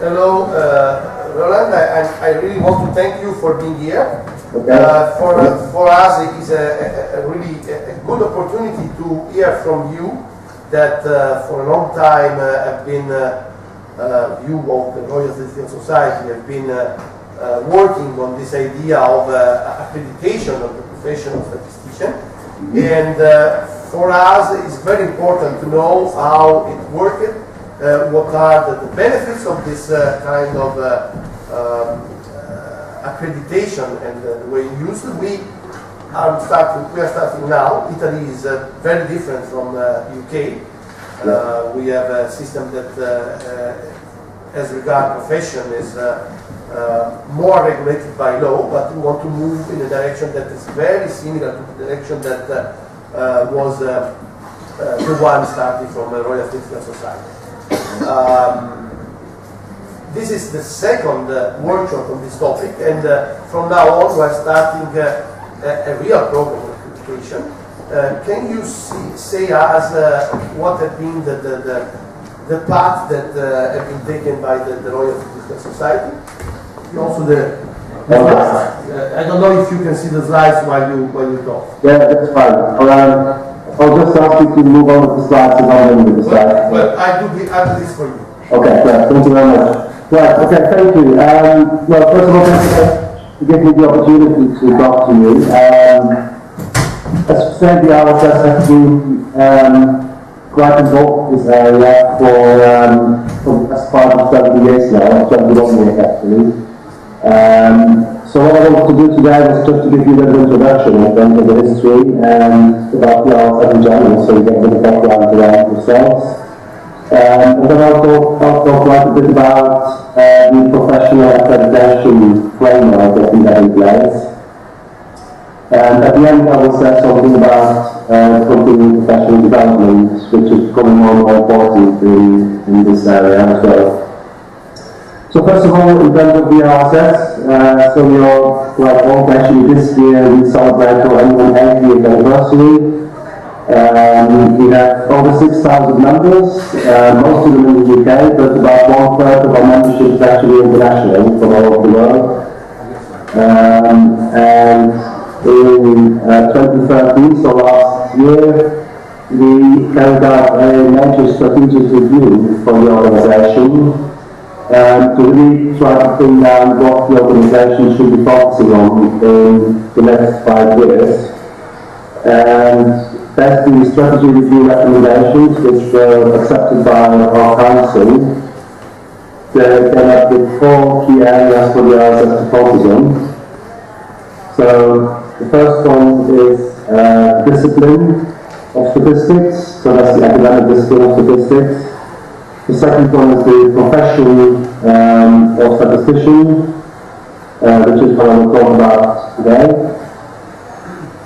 Hello, Roland. I really want to thank you for being here. Okay. For us, it is a really good opportunity to hear from you that for a long time have been you of the Royal Statistician Society have been working on this idea of accreditation of the profession of statistician. And for us, it's very important to know how it worked. What are the benefits of this kind of accreditation and the way you use it? We are starting now. Italy is very different from UK. We have a system that, as regard profession, is more regulated by law, but we want to move in a direction that is very similar to the direction that was the one starting from the Royal Statistician Society. This is the second workshop on this topic, and from now on we are starting a real program of accreditation. Can you say us what have been the path that have been taken by the Royal Statistician Society? And also the slides. I don't know if you can see the slides while you talk. Yeah, that's fine. I'll just ask you to move on with the slides and I'll end with the slides. Well, I'll do this for you. Okay, great. Thank you very much. Right, okay, thank you. Well, first of all, thank you for giving me the opportunity to talk to you. As said, the RSS has been quite involved in this area for as part of 20 years now, 21 years actually. So what I wanted to do today was just to give you a little introduction in terms of the history and about the RSS in general, so you get a bit of background around yourselves. And then I'll talk quite a bit about the professional accreditation framework that we have in place. And at the end I will say something about continuing professional development, which is becoming more and more important in this area as well. So first of all, in terms of the RSS, so you're quite old actually. This year we celebrate our 180th anniversary. We have over 6,000 members, most of them in the UK, but about 1/3 of our membership is actually international from all over the world. And in 2013, so last year, we carried out a major strategic review for the organisation to really try to pin down what the organisation should be focusing on in the next 5 years. And that's the strategy review recommendations, which were accepted by our council. They came up with 4 key areas for the RSS to focus on. So the first one is discipline of statistics, so that's the academic discipline of statistics. The second one is the profession of statistician, which is what I will talk about today.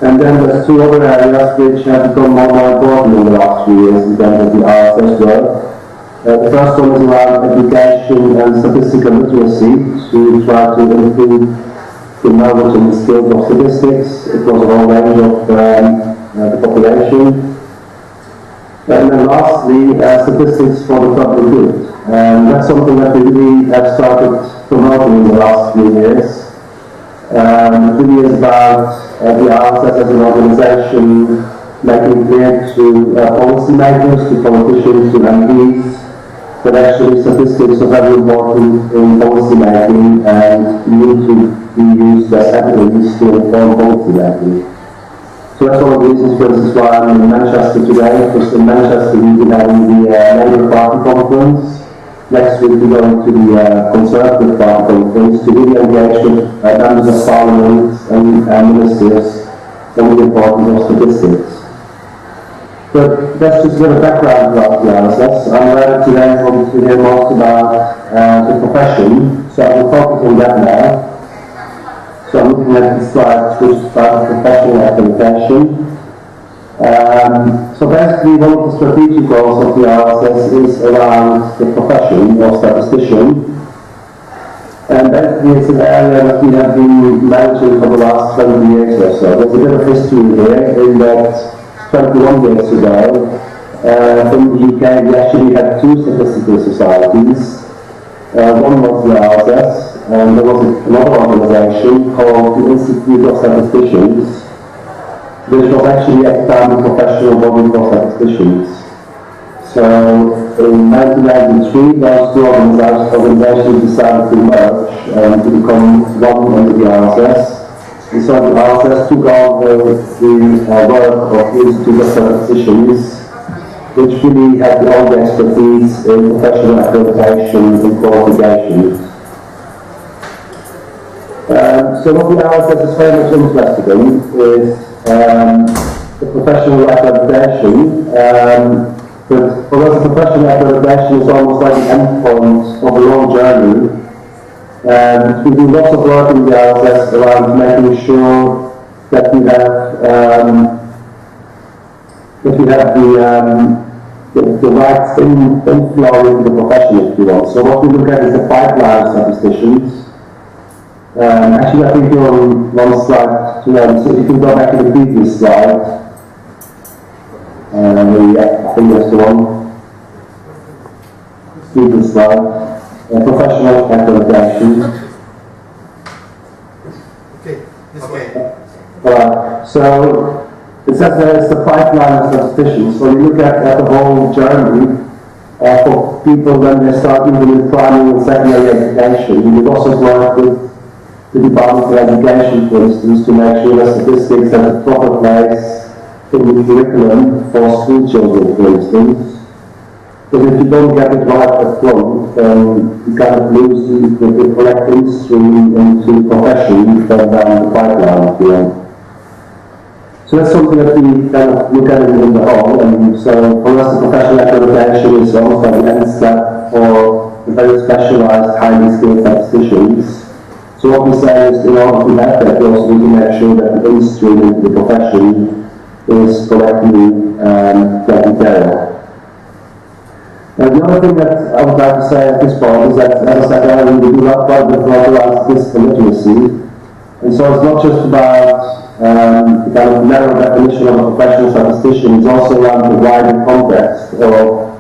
And then there's 2 other areas which have become more and more important in the last few years in terms of the RSS work. The first one is around education and statistical literacy, to try to improve the knowledge and the skills of statistics across a whole range of the population. And then lastly, statistics for the public good. And that's something that we really have started promoting in the last few years. It really is about the RSS as an organisation making clear to policymakers, to politicians, to MPs, that actually statistics are very important in policy making and need to be used as evidence to inform policy making. So that's one of the reasons, for instance, why I'm in Manchester today, because in Manchester we've been having the Labour Party conference. Next week we're going to the Conservative Party conference to really engage with members of Parliament and ministers on the importance of statistics. But that's just a bit of background about the RSS. I'm ready today to hear most about the profession, so I will focus on that now. So I'm looking at the slides which is about professional accreditation. So basically one of the strategic goals of the RSS is around the profession of statistician. And basically it's an area that we have been managing for the last 20 years or so. There's a bit of history here in that 21 years ago, in the UK we actually had 2 statistical societies. One was the RSS, and there was another organisation called the Institute of Statisticians, which was actually at the time a professional body for statisticians. So in 1993, those two organizations decided to merge and to become one under the RSS. And so the RSS took over the work of the Institute of Statisticians, which really had all the expertise in professional accreditation and qualifications. So what the RSS is very much interested in is the professional accreditation. But for us, professional accreditation is almost like the endpoint of a long journey. And we do lots of work in the RSS around making sure that we have the right inflow into the profession, if you want. So what we look at is the pipeline of statisticians. Actually, I think you're on one slide, so if you can go back to the previous slide. I think that's the one. Previous slide. Professional accreditation. Okay, this way. So it says there is the pipeline of statisticians. So you look at the whole journey for people when they start even in primary and secondary education. We also work with the Department of Education, for instance, to make sure that statistics have a proper place in the curriculum for school children, for instance. Because if you don't get it right up front, then you kind of lose the correct stream into the profession further down the pipeline, if you want. So that's something that we kind of look at in the whole, and so for us the professional accreditation is almost like the end step for the very specialised, highly skilled statisticians. So what we say is, in order to have that, we also need to make sure that the stream into the profession is correctly taken care of. The other thing that I would like to say at this point is that, as I said earlier, we do not quite localize physical literacy. And so it's not just about the kind of narrow definition of a professional statistician, it's also around the wider context of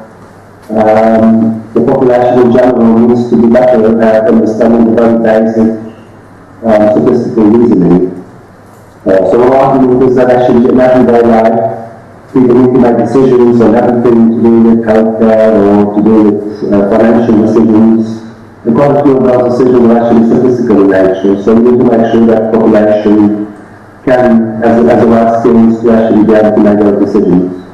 the population in general needs to be better at understanding the very basic statistical reasoning. So our argument is that actually in everyday life, people need to make decisions on everything to do with healthcare or to do with financial decisions. And quite a few of those decisions are actually statistical in nature, so we need to make sure that the population can, as the right skills, to actually be able to make those decisions.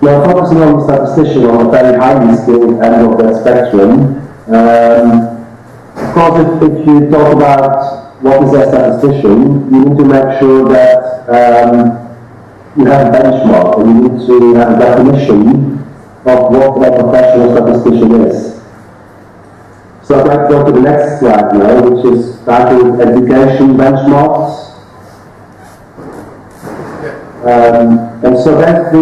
Now, focusing on the statistician on a very highly skilled end of that spectrum, of course, if you talk about what is a statistician, you need to make sure that you have a benchmark, and you need to have a definition of what a professional statistician is. So I'd like to go to the next slide now, which is titled Education Benchmarks. And so that's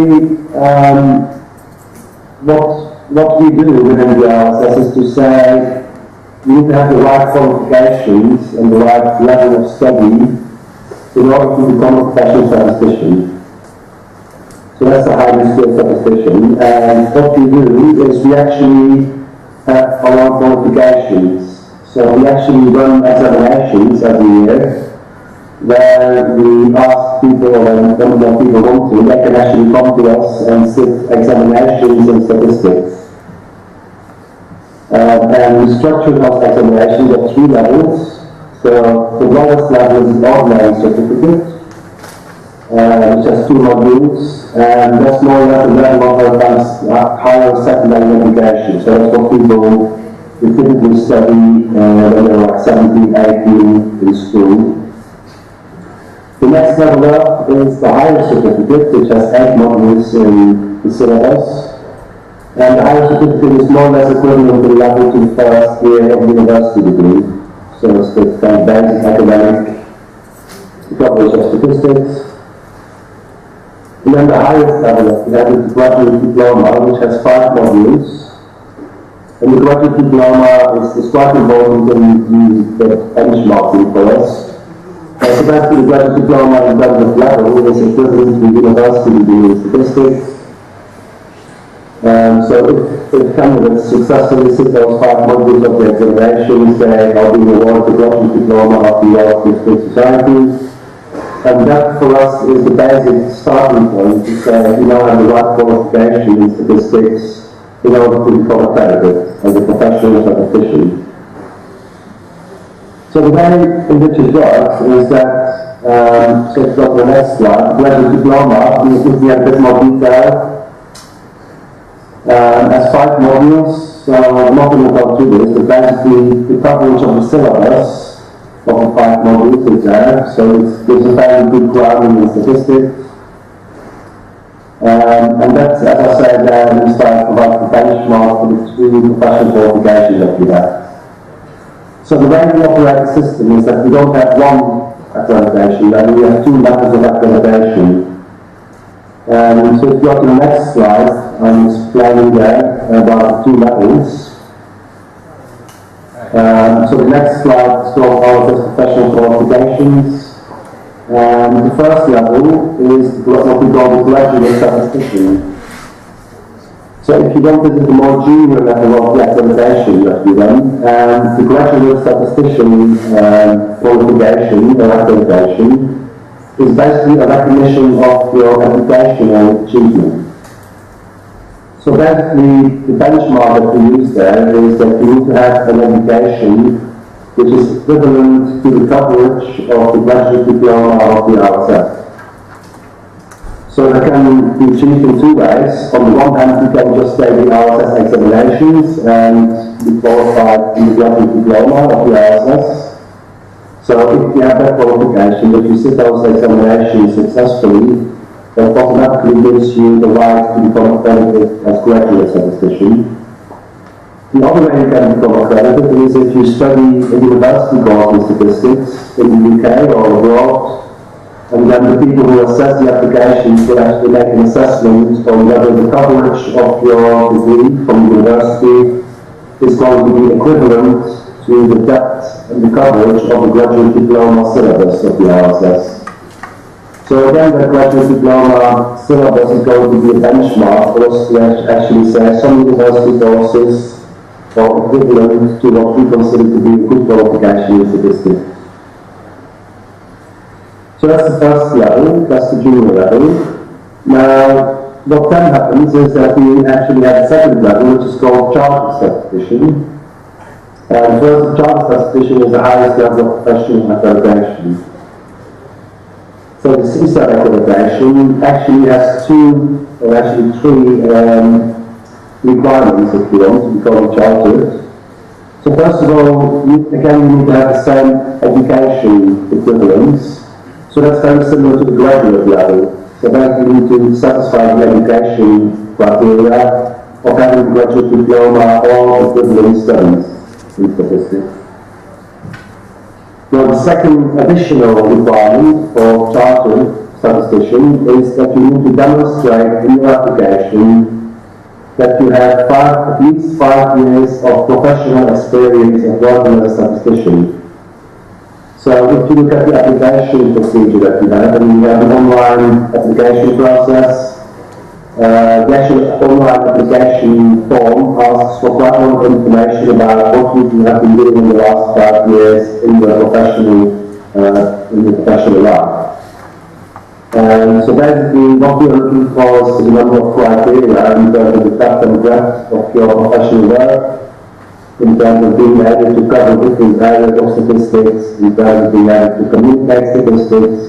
what we do within the RSS is to say you need to have the right qualifications and the right level of study in order to become a professional statistician. So that's a highly skilled statistician. And what we do is we actually have our own qualifications. So we actually run examinations every year where we ask people, and when people want to, they can actually come to us and sit examinations and statistics. And we structure those examinations at 3 levels. So the lowest level is the ordinary certificate, which has 2 modules, and that's more or less the level of advanced higher secondary education. So that's what people typically study when they're like 17, 18 in school. The next level up is the higher certificate, which has 8 modules in the syllabus. And the higher certificate is more or less equivalent to the level to first year of university degree. So it's the kind of basic academic coverage of statistics. And then the highest level, we have the graduate diploma, which has 5 modules. And the graduate diploma is quite important in the benchmarking for us. So that's the graduate diploma in terms of level is equivalent to university degree in statistics. So if candidates successfully sit those 5 modules of the examinations, they are being awarded the graduate diploma of the Royal Critical Society. And that for us is the basic starting point to say you now have the right qualification in statistics in order to become accredited as a professional statistician. So the way in which it works is that, so if you go to the next slide, graduate diploma is looking at a bit more detail. As 5 modules, so I'm not going to go through this, but basically the coverage of the syllabus of the 5 modules is there, so it gives a very good grounding in statistics. And that's, as I said, we start to provide the benchmark for the 2 professional qualifications that we have. So the way we operate the system is that we don't have one accreditation, but we have 2 methods of accreditation. So if you go to the next slide, I'm explaining there about the 2 methods. So the next slide is called our professional qualifications. The first level is what we call the graduate statistician. So if you go to the more junior level of the accreditation that we run, the graduate statistician qualification or accreditation is basically a recognition of your educational achievement. So basically, the benchmark that we use there is that you need to have an education which is equivalent to the coverage of the graduate diploma of the RSF. So that can be achieved in 2 ways. On the one hand, you can just take the RSS examinations and be qualified in the graduate diploma of the RSS. So if you have that qualification, if you sit those examinations successfully, that automatically gives you the right to become accredited as graduate statistician. The other way you can become accredited is if you study a university course in statistics in the UK or abroad, and then the people who assess the applications will actually make an assessment on whether the coverage of your degree from the university is going to be equivalent to the depth and the coverage of the graduate diploma syllabus of the RSS. So again, the graduate diploma syllabus is going to be a benchmark for us to actually say some university courses are equivalent to what we consider to be a good qualification in statistics. So that's the first level, that's the junior level. Now, what then happens is that we actually have a second level, which is called chartered statistician. First, chartered statistician is the highest level of professional accreditation. So the CSAT accreditation actually has 2, or actually 3 requirements, if you want, to become chartered. So first of all, you need to have the same education equivalence. So that's very similar to the graduate level. So basically you need to satisfy the education criteria of having a graduate diploma or equivalent studies in statistics. Now, the second additional requirement for chartered statistician is that you need to demonstrate in your application that you have at least 5 years of professional experience in working as a statistician. So if you look at the application procedure that you have, and you have an online application process, the actual online application form asks for quite a lot of information about what you have been doing in the last 5 years in your professional life. So basically, what we are looking for is a number of criteria in terms of the depth and breadth of your professional work, in terms of being able to cover different areas of statistics, in terms of being able to communicate statistics,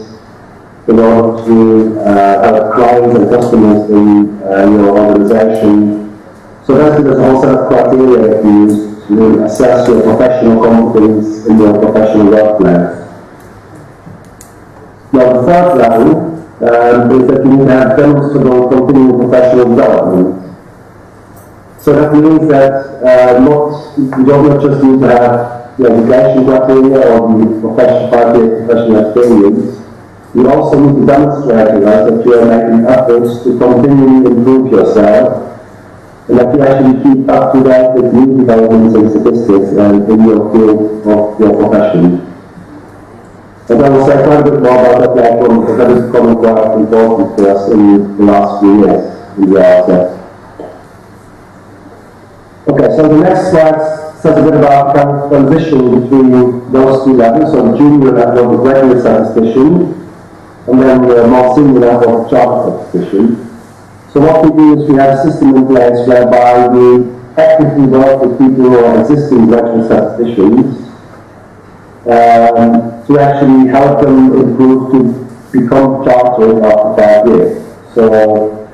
in order to help clients and customers in your organization. So basically there's a whole set of criteria that you use to assess your professional competence in your professional workplace. Now the third level is that you need to have demonstrable continuing professional development. So that means that you don't not just need to have the education criteria or the 5 years professional experience. You also need to demonstrate that you are making efforts to continually improve yourself and that you actually keep up to date with new developments in statistics and in your field of your profession. And I will say quite a bit more about that later on because that is becoming quite important for us in the last few years in the RSS. Okay, so the next slide says a bit about kind of transition between those two levels, so the junior level of the graduate statistician, and then the more senior level of the chartered statistician. So what we do is we have a system in place whereby we actively work with people who are existing graduate statisticians to actually help them improve to become chartered after 5 years. So,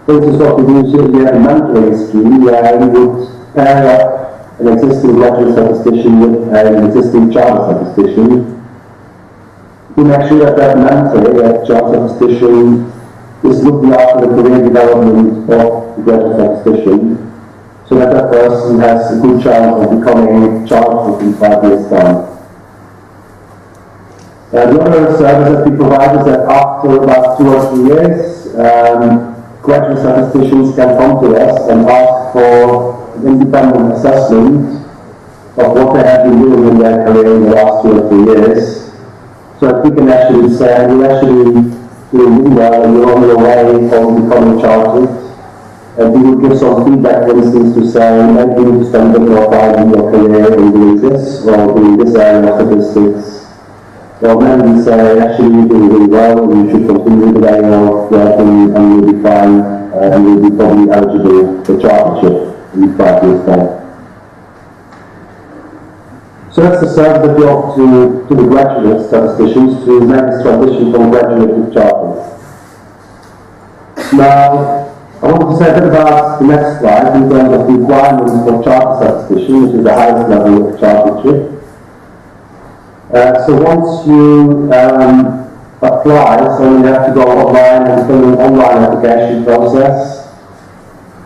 for instance, what we do is we have a mentoring scheme where we would pair up an existing graduate statistician with an existing chartered statistician to make sure that that mentor, that chartered statistician, is looking after the career development of the graduate statistician, so that that person has a good chance of becoming chartered in 5 years' time. The other service that we provide is that after about 2 or 3 years, graduate statisticians can come to us and ask for an independent assessment of what they have been doing in their career in the last 2 or 3 years, so that we can actually say, you're actually doing really well and you're on your way from becoming chartered. And we will give some feedback, for instance, to say, maybe you need to spend a bit more time in your career in doing this, or doing this area of statistics. Or maybe we say, actually you're doing really well, and you should continue the way of working, and you'll be fine, and you'll be probably eligible for chartership in 5 years' time. So that's the service that we offer to the graduate statisticians to make this transition from graduate to chartered. Now, I want to say a bit about the next slide in terms of the requirements for chartered statistician, which is the highest level of chartership. So once you apply, so you have to go online and fill an online application process.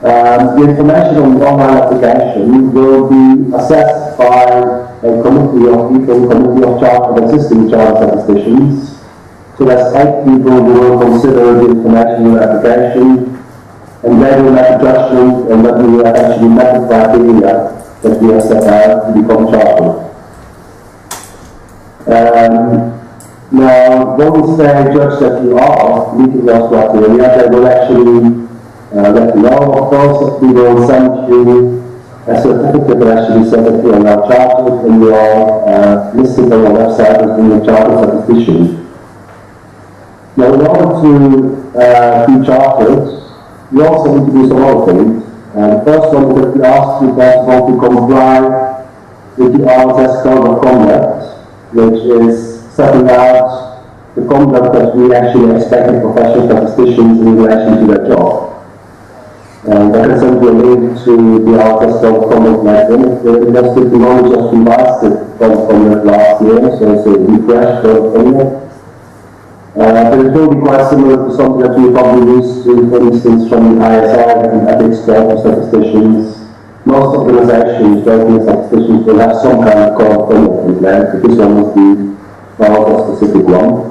The information on the online application will be assessed by a committee of people, committee of chartered existing chartered statisticians. So there's 8 people who will consider the information in the application, and they will make a judgment and whether you have actually met the criteria that we have set out to become chartered. Now, once they judge that you are meeting those criteria, they will actually let you know, of course, that we will send you a certificate that actually says that you are now chartered and you are listed on our website as being a chartered statistician. Now, in order to be chartered, you also need to do some other things. The first one is that we ask you first of all to comply with the RSS Code of Conduct, which is setting out the conduct that we actually expect of professional statisticians in relation to their job. And I can send you a link to the RSS Code of Conduct later. The University only just revised the Code of Conduct last year, so it's a refreshed Code of Conduct. But it will be quite similar to something that we probably used to, for instance, from the ISR and Ethics Code of Statisticians. Most organizations, working statisticians, will have some kind of code of conduct in place, but this one must be a specific one.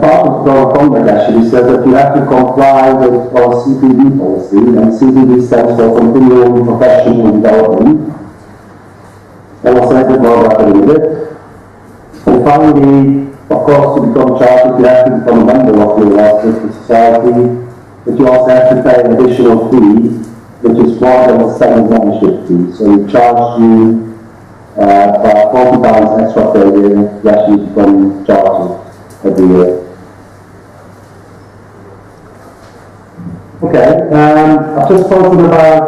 Part of the code of conduct actually says that you have to comply with our CPD policy, and CPD stands for Continuing Professional Development. And I'll say a bit more about that in a bit. And finally, of course, to become chartered, you have to become a member of the University Society, but you also have to pay an additional fee, which is more than a standard membership fee. So we charge you about £40 extra per year to actually become chartered every year. Okay, I've just spoken about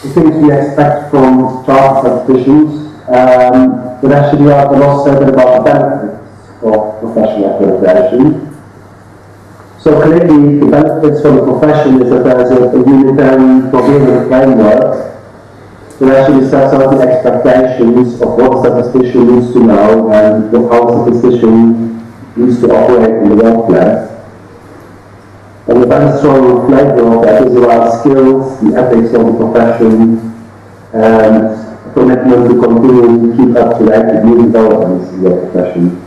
the things we expect from chartered statisticians, but actually I can also say a bit about the benefits of professional accreditation. So clearly, the benefits for the profession is that there is a unitary coherent framework that actually sets out the expectations of what a statistician needs to know and how a statistician needs to operate in the workplace. And the very strong flavor of that is around skills, the ethics of the profession, and a commitment to continue to keep up to date with new developments in your profession.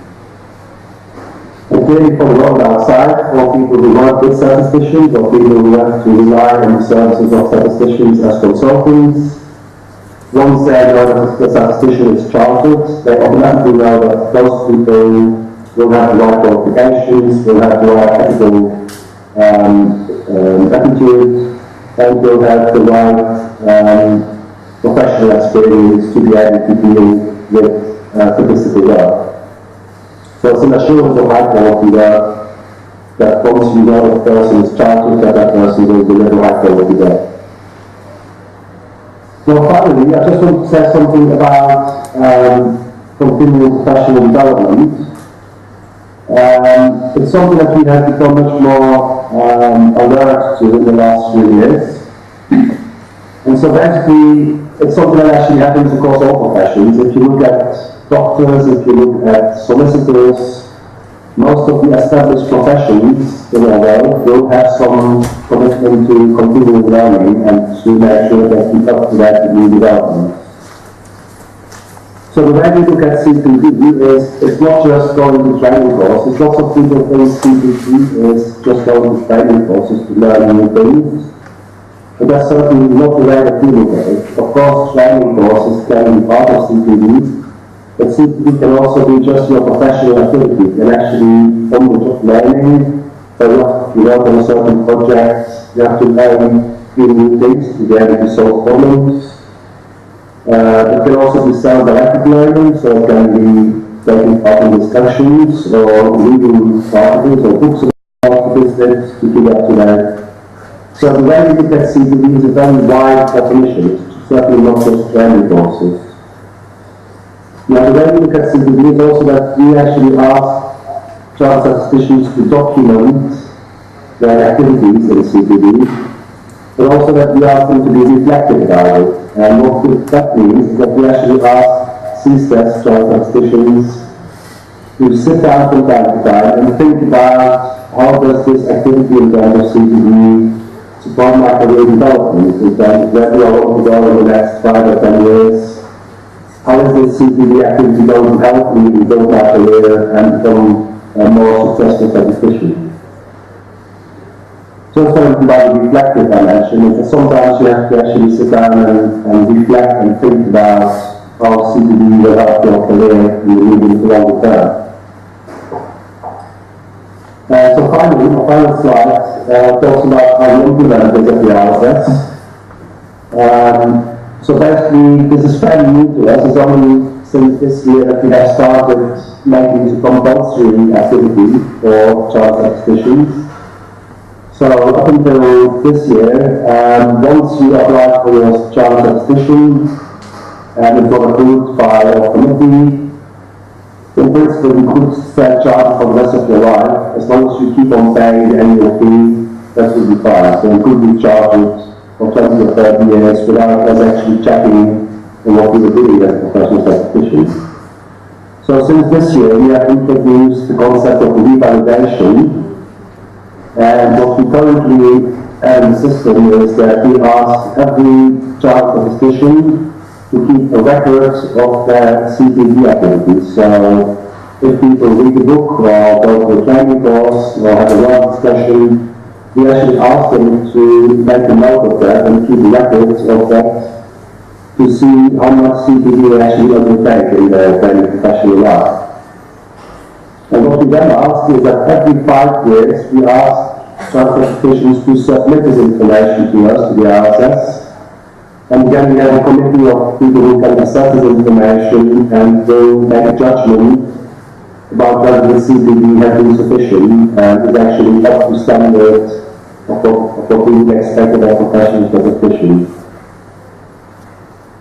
And clearly from the world outside, for people who work with statisticians or people who have to rely on the services of statisticians as consultants, once they know that the statistician is chartered, they automatically know that those people will have the right qualifications, will have the right ethical attitude, and will have the right professional experience to be able to deal with statistical work. So it's an assurance of high quality work that once you know the person is chartered, that person will deliver high quality work. So finally, I just want to say something about continuing professional development. It's something that we have become much more alert to in the last few years. And so basically, it's something that actually happens across all professions. If you look at doctors, if you look at solicitors, most of the established professions in our world will have some commitment to continuing learning and to make sure that we up to that new development. So the way we look at CPD is it's not just going to training courses. Lots of people think CPD is just going to training courses to learn new things. But that's certainly not the way that we look at it. Of course, training courses can be part of CPD, but CPD can also be just your professional activity. And actually, on the job learning, so you work on a certain project, you have to learn new things to be able to solve problems. It can also be self-directed learning, so it can be taking part in discussions or reading articles or books about the business to keep up to date. So the way we look at CPD is a very wide definition. It's certainly not just training courses. Now the way we look at CPD is also that we actually ask chartered statisticians to document their activities in CPD, but also that we ask them to be reflective about it. And what that means is that we actually ask CSTES chartered statisticians to sit down from time to time and think about how does this activity in terms of CPD support my career development, in terms of where do I want to go in the next 5 or 10 years. How is this CPD activity going to help me build my career and become a more successful statistician? Just talking about the reflective dimension, is that sometimes you have to actually sit down and reflect and think about how CPD will help your career in the medium to longer term. So finally, my final slide talks about how we implement this at the RSS. So basically, this is fairly new to us. It's only since this year that we have started making it a compulsory activity for chartered statisticians. So up until this year, once you apply for your chartered statistician and it's got approved by a committee, in principle you could stay chartered for the rest of your life. As long as you keep on paying the annual fee, that will be fine. So you could be chartered for 20 or 30 years without us actually checking on what we were doing as professional statisticians. So since this year, we have introduced the concept of revalidation. And what we currently have in the system is that we ask every chartered statistician to keep a record of their CPD activities. So if people read a book or go to a training course or have a work discussion, we actually ask them to make a note of that and keep records of that to see how much CPD they actually undertake in their daily professional life. And what we then ask is that every 5 years we ask chartered statisticians to submit this information to us, to the RSS, and then we have a committee of people who can assess this information and will make a judgment about whether the CPD has been sufficient and is actually up to standard of what we would expect of our professional statisticians.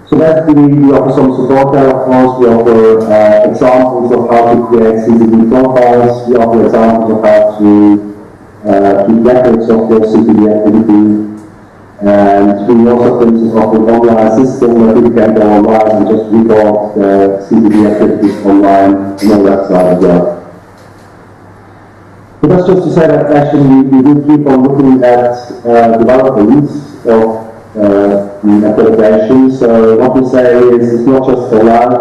So basically, we offer some support there, of course. We offer examples of how to create CPD profiles. We offer examples of how to keep records of your CPD activity. And we also, for instance, offer an online system where people can go online and just record the CPD activities online on our website as well. But that's just to say that actually we do keep on looking at developments of accreditation. So what we say is it's not just for life.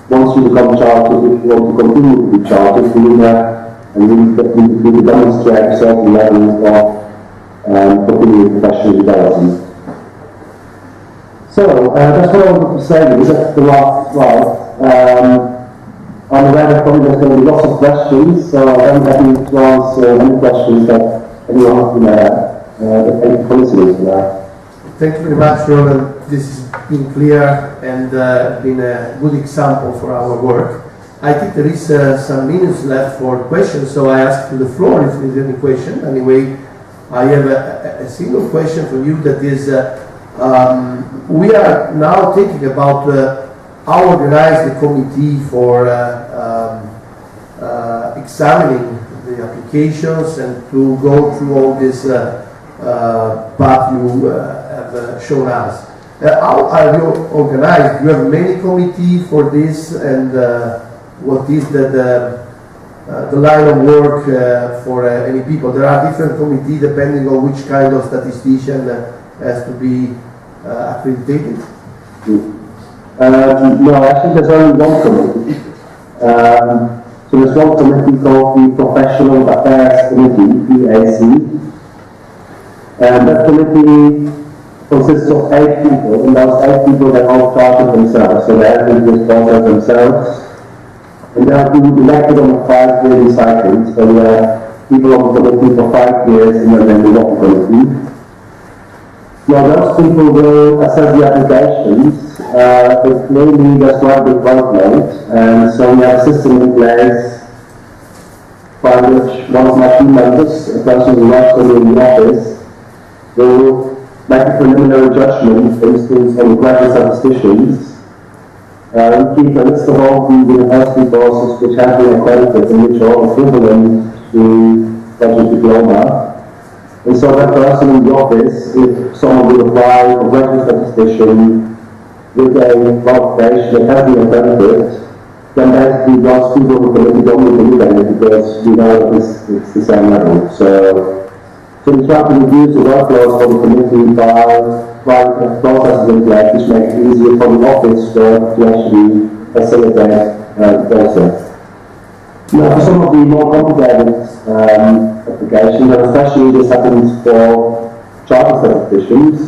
Once you become chartered, if you want to continue to be chartered, we do that and we demonstrate a certain level of continuing professional development. So that's what I wanted to say. That's the last slide. I'm aware that probably there's going to be lots of questions, so I'm happy to answer any questions that anyone may have. the policy for that. Thank you very much, Roland. This has been clear and been a good example for our work. I think there is some minutes left for questions, so I ask to the floor if there is any question. Anyway, I have a single question for you that is, we are now thinking about how organize the committee for examining the applications and to go through all this path you have shown us. How are you organized? Do you have many committees for this, and what is the line of work for any people? There are different committees depending on which kind of statistician has to be accredited. No, actually there's only one committee. So there's one committee called the Professional Affairs Committee, PAC. And that committee consists of 8 people, and those 8 people they all charge of themselves, so they have to just charge themselves. And they have been elected on a 5-year cycle, so we have people on the committee for 5 years and then the one committee. Now those people will assess the applications, but mainly there's quite a big workload, and so we have a system in place by which one of my team members, a person who works for me in the office, will make a preliminary judgment, for instance, on the graduate statisticians. We keep a list of all the university courses which have been accredited and which are equivalent to graduate diploma. And so that person in the office, if someone would apply for graduate statistician with a qualification that has been accredited, then basically those people who committee don't need to look at it because we know it's the same level. So we try to reduce the workload for the committee by processes in place which make it easier for the office to actually facilitate the process. Now, for some of the more complicated applications, and especially this happens for chartered statisticians,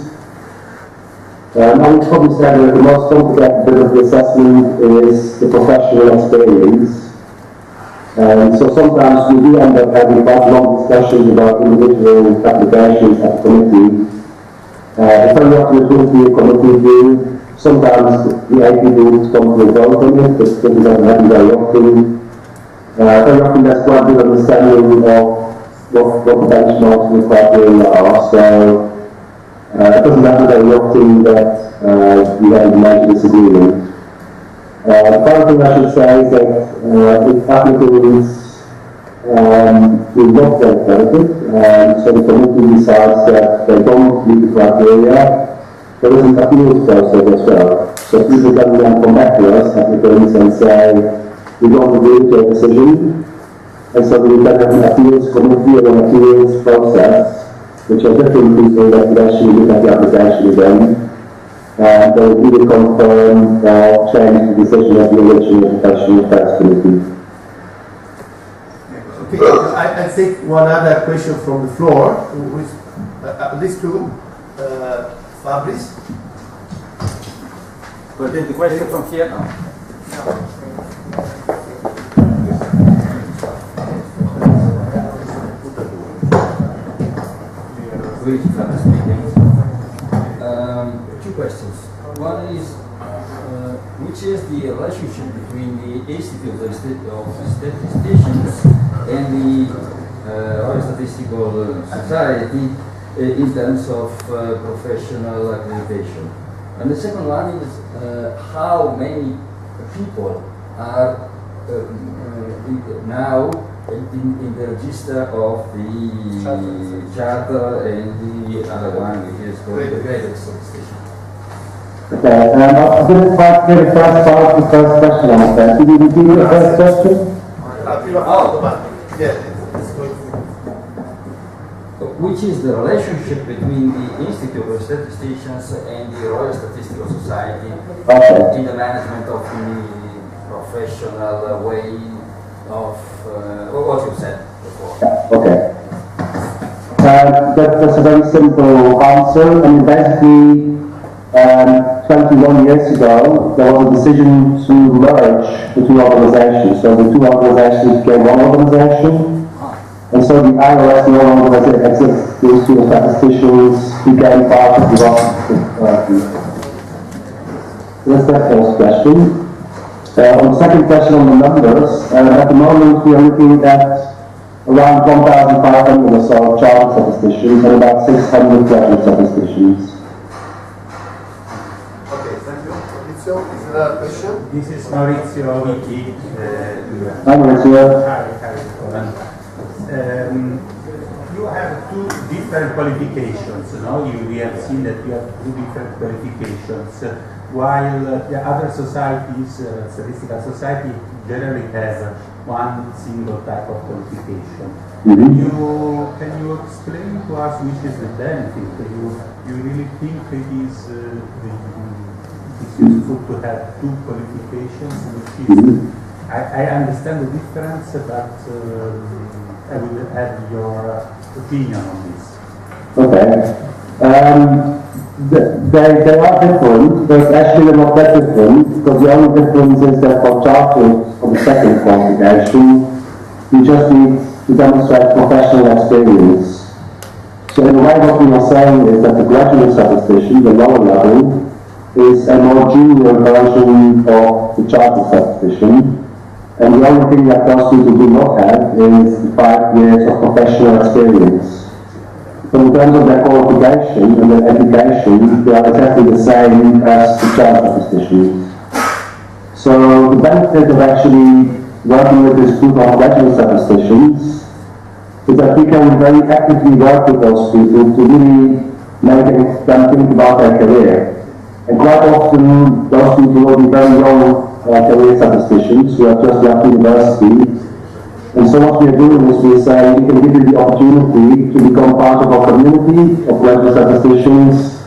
I would probably say that the most complicated bit of the assessment is the professional experience. So sometimes we do end up having quite long discussions about individual applications at the committee. Very often it will be a committee view. Sometimes the AP groups come to a vote on it, but this doesn't happen very often. Very often there's quite a bit of understanding of what the benchmarks and the criteria are, so it doesn't happen very often that we have a major disagreement. The final thing I should say is that if applicants do not get accredited, so the committee decides that they don't meet the criteria, there is an appeals process as well. So people can then come back to us, applicants, and say, we don't agree with your decision, and so we can have an appeals committee or an appeals process, which are different people that would actually look at the application again, and they will either confirm or change the decision of the original Professional Affairs Committee. Okay, I take one other question from the floor, with at least two. Fabrice? But the question from here now. Two questions. One is, which is the relationship between the Institute of Statisticians and the Royal Statistical Society in terms of professional accreditation? And the second one is, how many people are now in the register of the charter and the other one, which is called the graduate statistician? Okay, I didn't quite get the first part of the first question on that. Did you repeat the first question? Which is the relationship between the Institute of Statisticians and the Royal Statistical Society in the management of the professional way of what you said before? Okay. That's a very simple answer. I mean, basically, 21 years ago, there was a decision to merge the two organizations. So the two organizations became one organization. And so the IRS no longer has access to the statisticians became part of the office. That's that first question. On the second question on the numbers, at the moment we are looking at around 1,500 or so chartered statisticians and about 600 graduate statisticians. Okay, thank you. Maurizio, is there a question? This is Maurizio Vicky. Hi Maurizio. Hi. You have two different qualifications, no? We have seen that you have two different qualifications, while the other societies, statistical society, generally has one single type of qualification. Mm-hmm. Can you explain to us which is the benefit? You really think it is useful to have two qualifications? Which is, I understand the difference, but I will have your opinion on this. Okay. They are different, but actually they're not that different, because the only difference is that for chartered, for the second qualification, you just need to demonstrate professional experience. So in a way what we are saying is that the graduate statistician, the lower level, is a more junior version of the chartered statistician. And the only thing that those people do not have is 5 years of professional experience. So in terms of their qualification and their education, they are exactly the same as the chartered statisticians. So the benefit of actually working with this group of graduate statisticians is that we can very actively work with those people to really make them think about their career. And quite often, those people will be very young career statisticians who have just left university. And so what we are doing is we say we can give you the opportunity to become part of our community of graduate statisticians.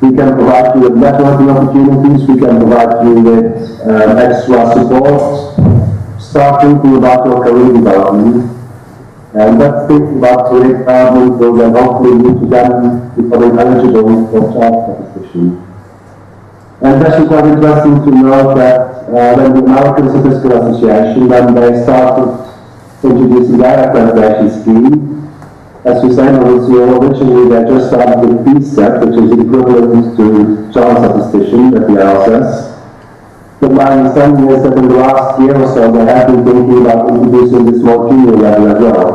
We can provide you with networking opportunities, we can provide you with extra support. Start thinking about your career development. And that thinking about career development will then hopefully lead to them becoming eligible for chartered statistician. And it's actually quite interesting to know that when the American Statistical Association, when they started introducing their accreditation scheme, as we say, originally they just started with PSET, which is equivalent to chartered statistician at the ISS. But my understanding is that in the last year or so they have been thinking about introducing this more junior level as well.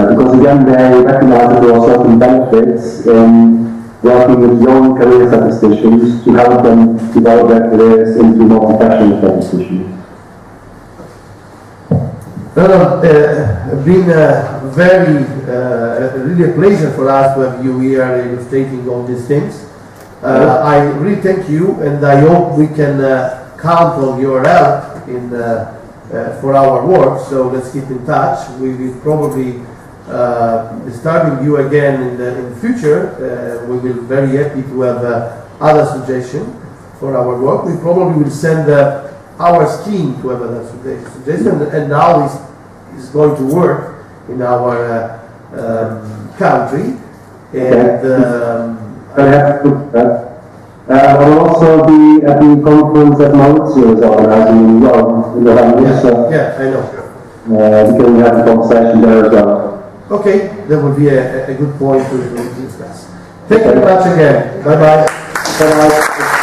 Because again, they recognize that there are certain benefits in working with young career statisticians to help them develop their careers into more professional statisticians. Been really a pleasure for us to have you here illustrating all these things. I really thank you, and I hope we can count on your help in for our work. So let's keep in touch. We will probably disturbing you again in the future. We will be very happy to have other suggestions for our work. We probably will send our scheme to have another suggestion, and now is going to work in our country. And I will also be at the conference that Maurizio is organizing in Rome in November. So yeah, I know. We can have a conversation there as well. Okay, that would be a good point to discuss. Thank you very much again. Bye-bye. Bye-bye.